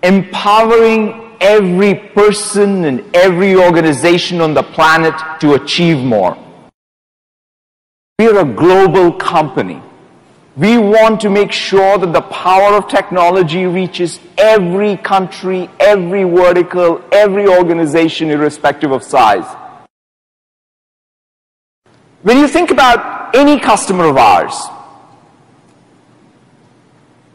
empowering every person and every organization on the planet to achieve more. We are a global company. We want to make sure that the power of technology reaches every country, every vertical, every organization, irrespective of size. When you think about any customer of ours,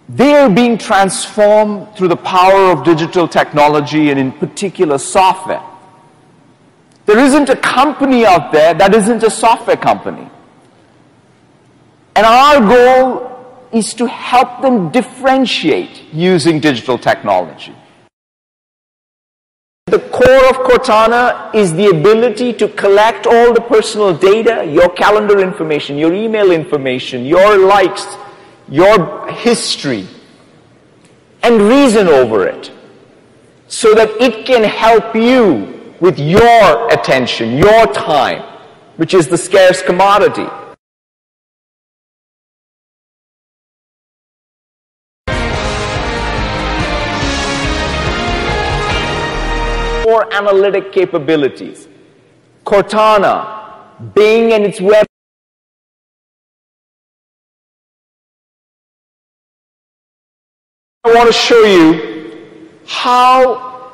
they are being transformed through the power of digital technology and in particular software. There isn't a company out there that isn't a software company. And our goal is to help them differentiate using digital technology. The core of Cortana is the ability to collect all the personal data, your calendar information, your email information, your likes, your history, and reason over it so that it can help you with your attention, your time, which is the scarce commodity. More analytic capabilities. Cortana, Bing and its web. I want to show you how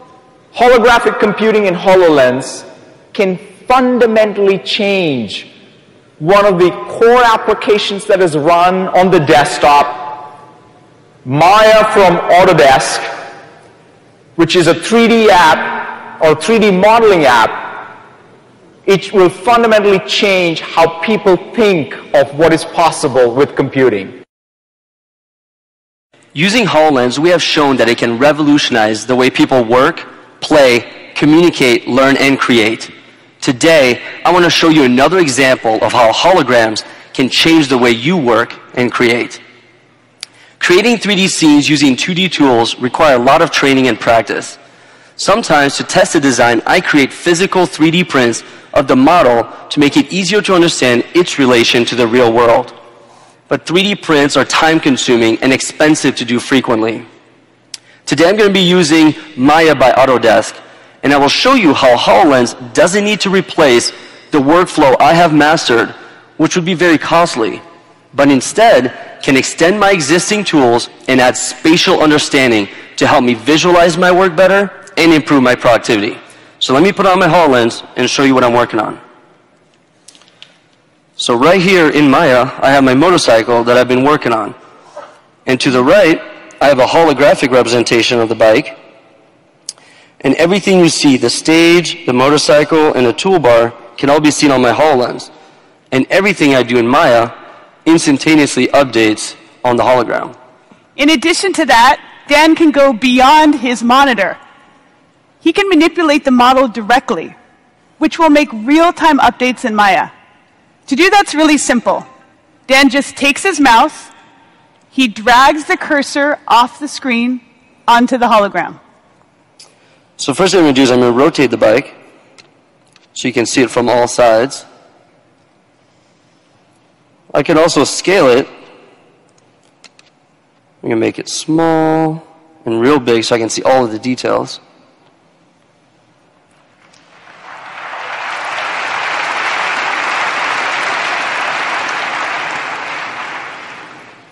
holographic computing and HoloLens can fundamentally change one of the core applications that is run on the desktop, Maya from Autodesk, which is a 3D app or 3D modeling app. It will fundamentally change how people think of what is possible with computing. Using HoloLens, we have shown that it can revolutionize the way people work, play, communicate, learn, and create. Today, I want to show you another example of how holograms can change the way you work and create. Creating 3D scenes using 2D tools require a lot of training and practice. Sometimes, to test a design, I create physical 3D prints of the model to make it easier to understand its relation to the real world. But 3D prints are time-consuming and expensive to do frequently. Today I'm going to be using Maya by Autodesk, and I will show you how HoloLens doesn't need to replace the workflow I have mastered, which would be very costly, but instead can extend my existing tools and add spatial understanding to help me visualize my work better and improve my productivity. So let me put on my HoloLens and show you what I'm working on. So right here in Maya, I have my motorcycle that I've been working on. And to the right, I have a holographic representation of the bike. And everything you see, the stage, the motorcycle, and the toolbar, can all be seen on my HoloLens. And everything I do in Maya instantaneously updates on the hologram. In addition to that, Dan can go beyond his monitor. He can manipulate the model directly, which will make real-time updates in Maya. To do that's really simple. Dan just takes his mouse, he drags the cursor off the screen onto the hologram. So first thing I'm going to do is I'm going to rotate the bike so you can see it from all sides. I can also scale it. I'm going to make it small and real big so I can see all of the details.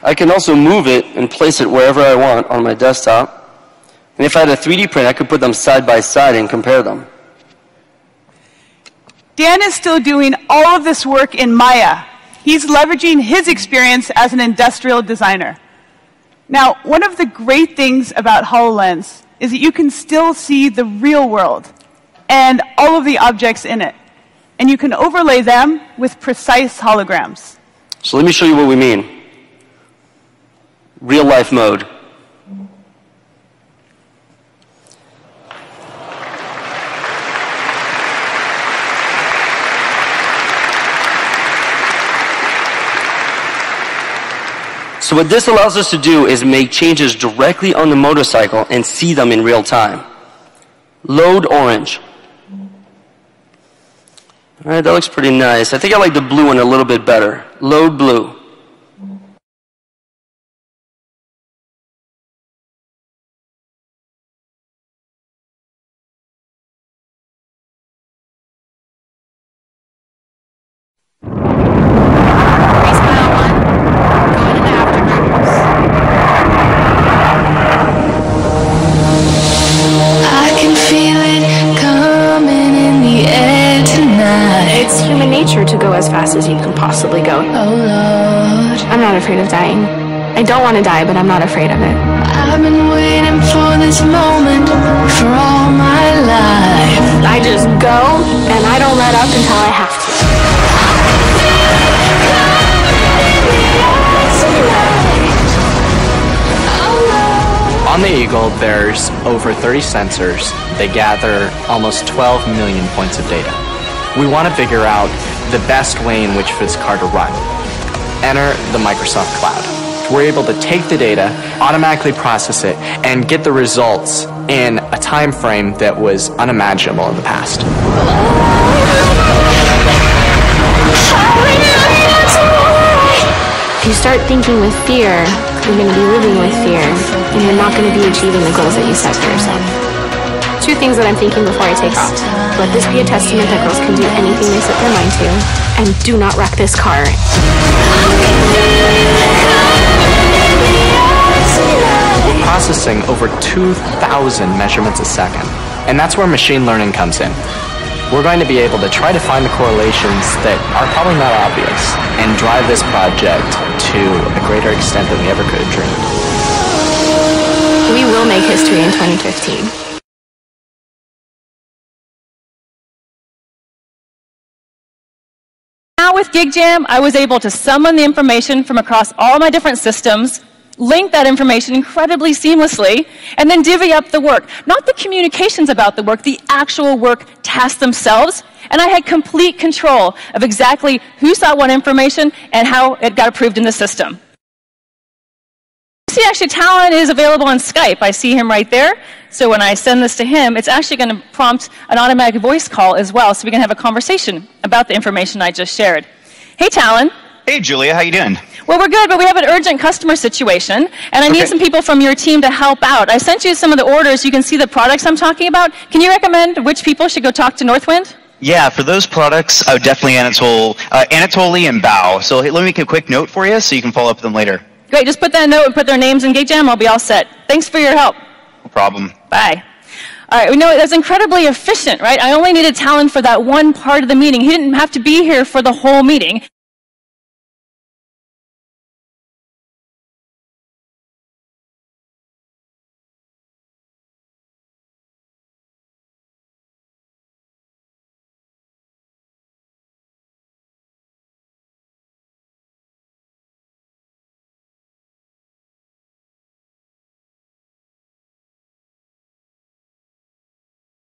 I can also move it and place it wherever I want on my desktop. And if I had a 3D print, I could put them side by side and compare them. Dan is still doing all of this work in Maya. He's leveraging his experience as an industrial designer. Now, one of the great things about HoloLens is that you can still see the real world and all of the objects in it. And you can overlay them with precise holograms. So let me show you what we mean. Real life mode. So what this allows us to do is make changes directly on the motorcycle and see them in real time. Load orange. All right, that looks pretty nice. I think I like the blue one a little bit better. Load blue. afraid of dying. I don't want to die, but I'm not afraid of it. I've been waiting for this moment for all my life. I just go, and I don't let up until I have to. On the Eagle, there's over 30 sensors. They gather almost 12 million points of data. We want to figure out the best way in which for this car to run. Enter the Microsoft Cloud. We're able to take the data, automatically process it, and get the results in a time frame that was unimaginable in the past. If you start thinking with fear, you're going to be living with fear, and you're not going to be achieving the goals that you set for yourself. 2 things that I'm thinking before I take off. Let this be a testament that girls can do anything they set their mind to, and do not wreck this car. We're processing over 2,000 measurements a second, and that's where machine learning comes in. We're going to be able to try to find the correlations that are probably not obvious and drive this project to a greater extent than we ever could have dreamed. We will make history in 2015. Now with GigJam, I was able to summon the information from across all my different systems, link that information incredibly seamlessly, and then divvy up the work. Not the communications about the work, the actual work tasks themselves. And I had complete control of exactly who saw what information and how it got approved in the system. See, actually, Talon is available on Skype. I see him right there. So when I send this to him, it's actually going to prompt an automatic voice call as well, so we can have a conversation about the information I just shared. Hey, Talon. Hey, Julia, how you doing? Well, we're good, but we have an urgent customer situation, and I need some people from your team to help out. I sent you some of the orders. You can see the products I'm talking about. Can you recommend which people should go talk to Northwind? Yeah, for those products, I would definitely Anatoly and Bao. So let me make a quick note for you so you can follow up with them later. Great, just put that note and put their names in GigJam. I'll be all set. Thanks for your help. No problem. Bye. All right, we know that's incredibly efficient, right? I only needed Talon for that one part of the meeting. He didn't have to be here for the whole meeting.